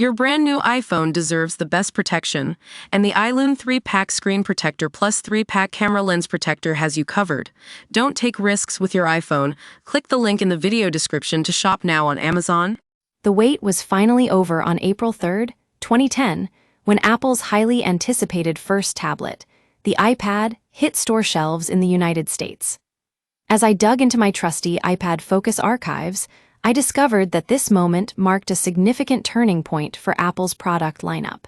Your brand new iPhone deserves the best protection, and the iLune 3-pack screen protector plus 3-pack camera lens protector has you covered. Don't take risks with your iPhone. Click the link in the video description to shop now on Amazon. The wait was finally over on April 3, 2010, when Apple's highly anticipated first tablet, the iPad, hit store shelves in the United States. As I dug into my trusty iPad Focus archives, I discovered that this moment marked a significant turning point for Apple's product lineup.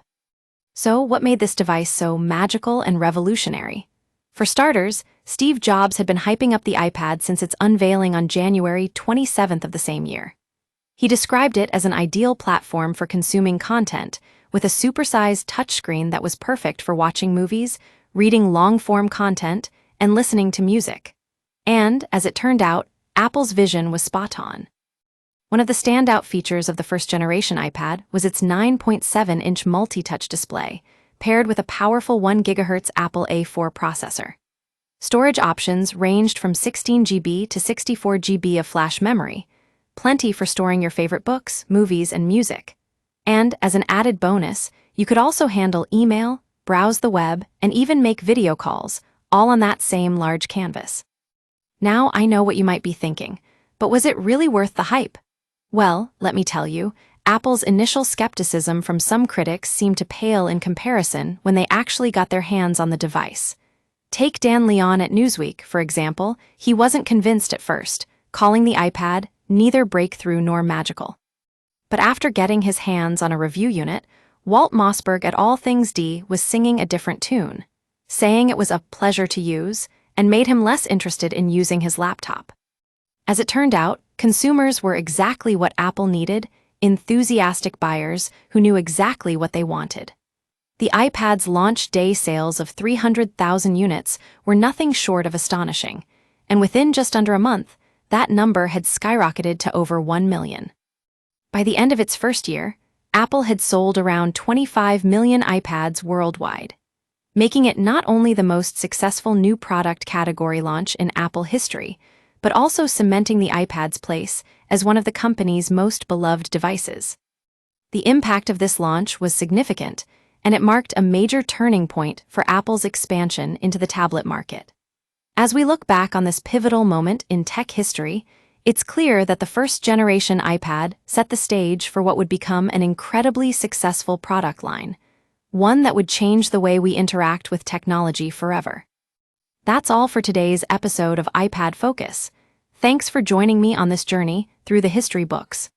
So, what made this device so magical and revolutionary? For starters, Steve Jobs had been hyping up the iPad since its unveiling on January 27th of the same year. He described it as an ideal platform for consuming content, with a supersized touchscreen that was perfect for watching movies, reading long-form content, and listening to music. And, as it turned out, Apple's vision was spot on. One of the standout features of the first-generation iPad was its 9.7-inch multi-touch display, paired with a powerful 1 GHz Apple A4 processor. Storage options ranged from 16 GB to 64 GB of flash memory, plenty for storing your favorite books, movies, and music. And, as an added bonus, you could also handle email, browse the web, and even make video calls, all on that same large canvas. Now I know what you might be thinking, but was it really worth the hype? Well, let me tell you, Apple's initial skepticism from some critics seemed to pale in comparison when they actually got their hands on the device. Take Dan Leon at Newsweek, for example. He wasn't convinced at first, calling the iPad neither breakthrough nor magical. But after getting his hands on a review unit, Walt Mossberg at All Things D was singing a different tune, saying it was a pleasure to use and made him less interested in using his laptop. As it turned out, consumers were exactly what Apple needed: enthusiastic buyers who knew exactly what they wanted. The iPad's launch day sales of 300,000 units were nothing short of astonishing, and within just under a month, that number had skyrocketed to over 1 million. By the end of its first year, Apple had sold around 25 million iPads worldwide, making it not only the most successful new product category launch in Apple history, but also cementing the iPad's place as one of the company's most beloved devices. The impact of this launch was significant, and it marked a major turning point for Apple's expansion into the tablet market. As we look back on this pivotal moment in tech history, it's clear that the first-generation iPad set the stage for what would become an incredibly successful product line, one that would change the way we interact with technology forever. That's all for today's episode of iPad Focus. Thanks for joining me on this journey through the history books.